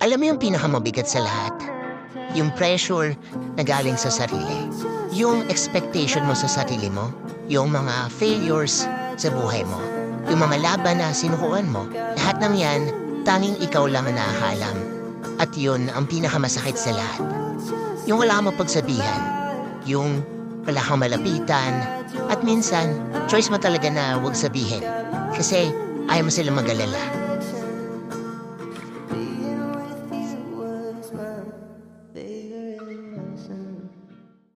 Alam mo yung pinakamabigat sa lahat? Yung pressure na galing sa sarili. Yung expectation mo sa sarili mo. Yung mga failures sa buhay mo. Yung mga laban na sinukuan mo. Lahat ng yan, tanging ikaw lang ang nakakalam. At yun ang pinakamasakit sa lahat. Yung wala kang mapagsabihan. Yung wala kang malapitan. At minsan, choice mo talaga na huwag sabihin. Kasi ayaw mo sila mag-alala.